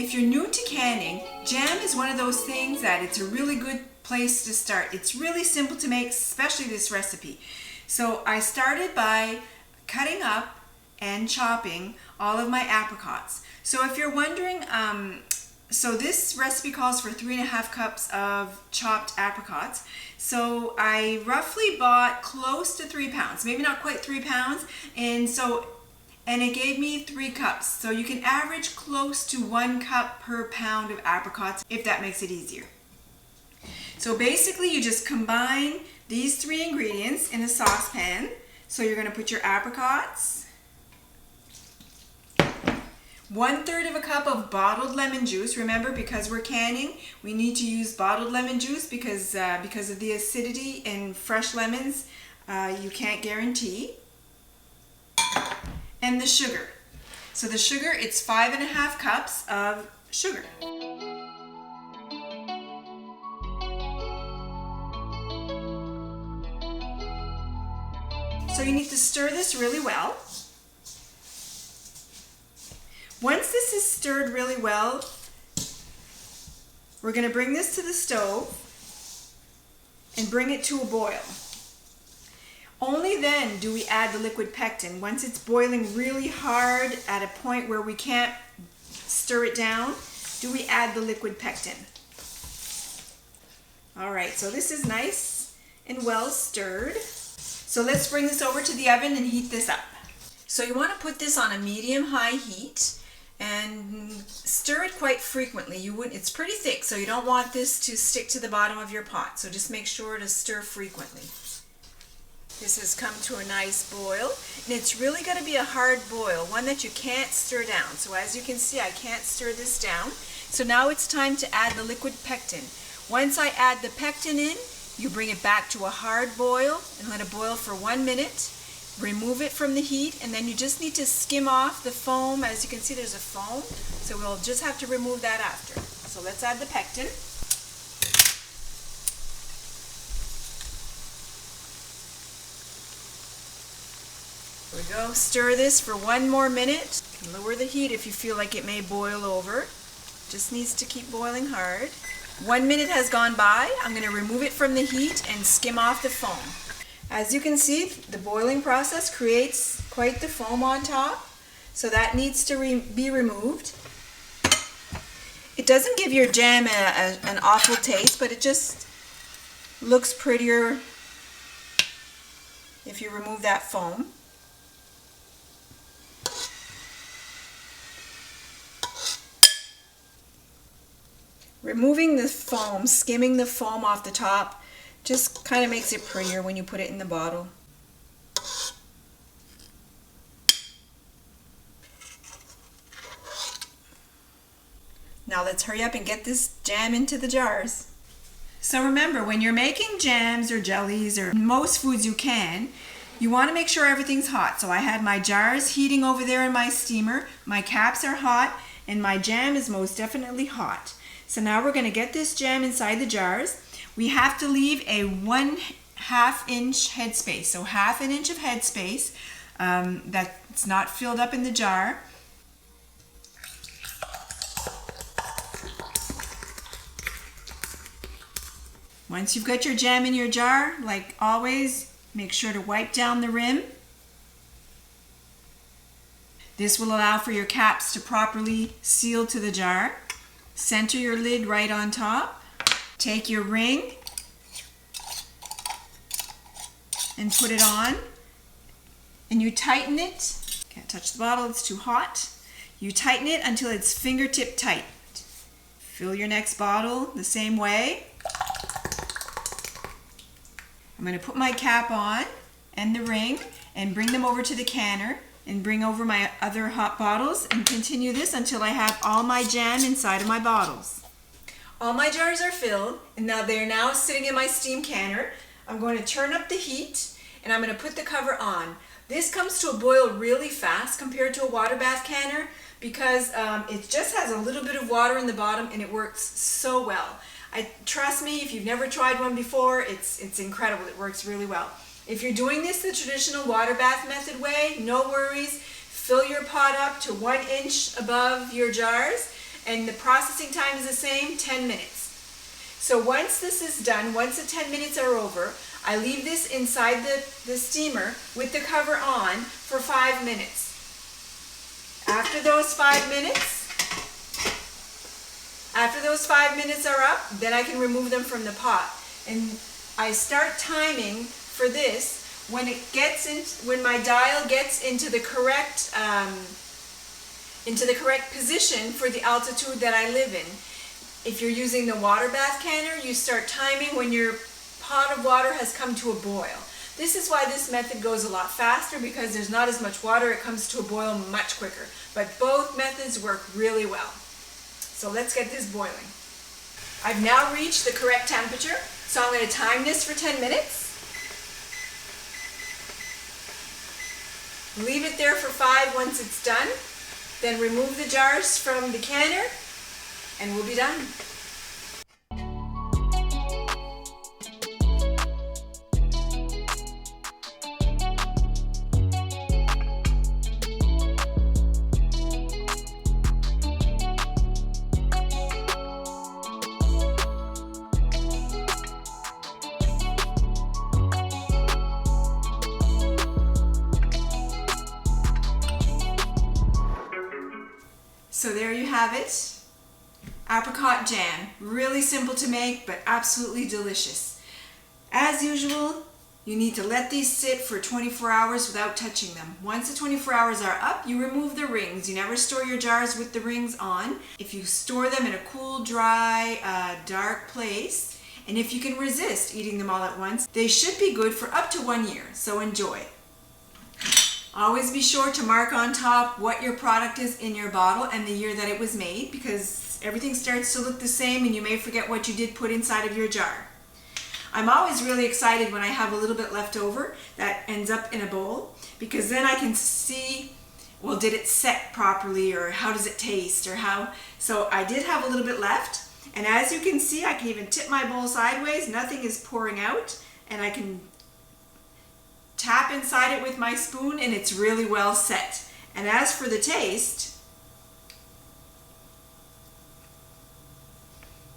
If you're new to canning, jam is one of those things that it's a really good place to start. It's really simple to make, especially this recipe. So I started by cutting up and chopping all of my apricots. So if you're wondering, so this recipe calls for 3.5 cups of chopped apricots. So I roughly bought close to 3 pounds, maybe not quite 3 pounds, and it gave me 3 cups. So you can average close to 1 cup per pound of apricots if that makes it easier. So basically you just combine these 3 ingredients in a saucepan. So you're going to put your apricots, 1/3 of a cup of bottled lemon juice. Remember, because we're canning, we need to use bottled lemon juice because of the acidity in fresh lemons, you can't guarantee. And the sugar. So the sugar, it's 5.5 cups of sugar. So you need to stir this really well. Once this is stirred really well, we're going to bring this to the stove and bring it to a boil. Only then do we add the liquid pectin. Once it's boiling really hard at a point where we can't stir it down, do we add the liquid pectin. All right, so this is nice and well stirred. So let's bring this over to the oven and heat this up. So you want to put this on a medium-high heat and stir it quite frequently. It's pretty thick, so you don't want this to stick to the bottom of your pot. So just make sure to stir frequently. This has come to a nice boil, and it's really going to be a hard boil, one that you can't stir down. So as you can see, I can't stir this down. So now it's time to add the liquid pectin. Once I add the pectin in, you bring it back to a hard boil and let it boil for 1 minute. Remove it from the heat, and then you just need to skim off the foam. As you can see, there's a foam, so we'll just have to remove that after. So let's add the pectin. There we go. Stir this for 1 more minute. Lower the heat if you feel like it may boil over. Just needs to keep boiling hard. 1 minute has gone by. I'm going to remove it from the heat and skim off the foam. As you can see, the boiling process creates quite the foam on top, so that needs to be removed. It doesn't give your jam an awful taste, but it just looks prettier if you remove that foam. Removing the foam, skimming the foam off the top, just kind of makes it prettier when you put it in the bottle. Now let's hurry up and get this jam into the jars. So remember, when you're making jams or jellies or most foods you want to make sure everything's hot. So I have my jars heating over there in my steamer, my caps are hot, and my jam is most definitely hot. So now we're going to get this jam inside the jars. We have to leave a 1/2 inch headspace, so 1/2 inch of headspace that's not filled up in the jar. Once you've got your jam in your jar, like always, make sure to wipe down the rim. This will allow for your caps to properly seal to the jar. Center your lid right on top. Take your ring and put it on, and you tighten it. Can't touch the bottle, it's too hot. You tighten it until it's fingertip tight. Fill your next bottle the same way. I'm going to put my cap on and the ring and bring them over to the canner and bring over my other hot bottles and continue this until I have all my jam inside of my bottles. All my jars are filled, and now they're now sitting in my steam canner. I'm going to turn up the heat, and I'm going to put the cover on. This comes to a boil really fast compared to a water bath canner because it just has a little bit of water in the bottom, and it works so well. Trust me, if you've never tried one before, it's incredible. It works really well. If you're doing this the traditional water bath method way, no worries. Fill your pot up to 1 inch above your jars and the processing time is the same, 10 minutes. So once this is done, once the 10 minutes are over, I leave this inside the steamer with the cover on for 5 minutes. After those 5 minutes are up, then I can remove them from the pot. And I start timing for this when my dial gets into the correct position for the altitude that I live in. If you're using the water bath canner, you start timing when your pot of water has come to a boil. This is why this method goes a lot faster, because there's not as much water, it comes to a boil much quicker. But both methods work really well. So let's get this boiling. I've now reached the correct temperature, so I'm going to time this for 10 minutes. Leave it there for 5 once it's done. Then remove the jars from the canner and we'll be done. So there you have it, apricot jam. Really simple to make, but absolutely delicious. As usual, you need to let these sit for 24 hours without touching them. Once the 24 hours are up, you remove the rings. You never store your jars with the rings on. If you store them in a cool, dry, dark place, and if you can resist eating them all at once, they should be good for up to 1 year, so enjoy. Always be sure to mark on top what your product is in your bottle and the year that it was made, because everything starts to look the same and you may forget what you did put inside of your jar. I'm always really excited when I have a little bit left over that ends up in a bowl, because then I can see, well, did it set properly, or how does it taste, or how. So I did have a little bit left, and as you can see, I can even tip my bowl sideways, nothing is pouring out, and I can tap inside it with my spoon and it's really well set. And as for the taste,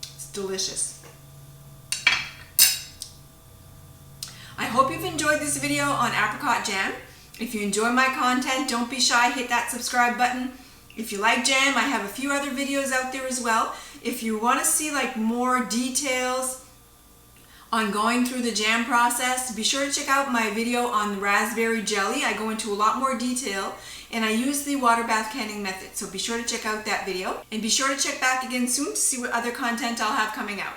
it's delicious. I hope you've enjoyed this video on apricot jam. If you enjoy my content, don't be shy, hit that subscribe button. If you like jam, I have a few other videos out there as well. If you want to see like more details on going through the jam process, be sure to check out my video on the raspberry jelly. I go into a lot more detail, and I use the water bath canning method, so be sure to check out that video. And be sure to check back again soon to see what other content I'll have coming out.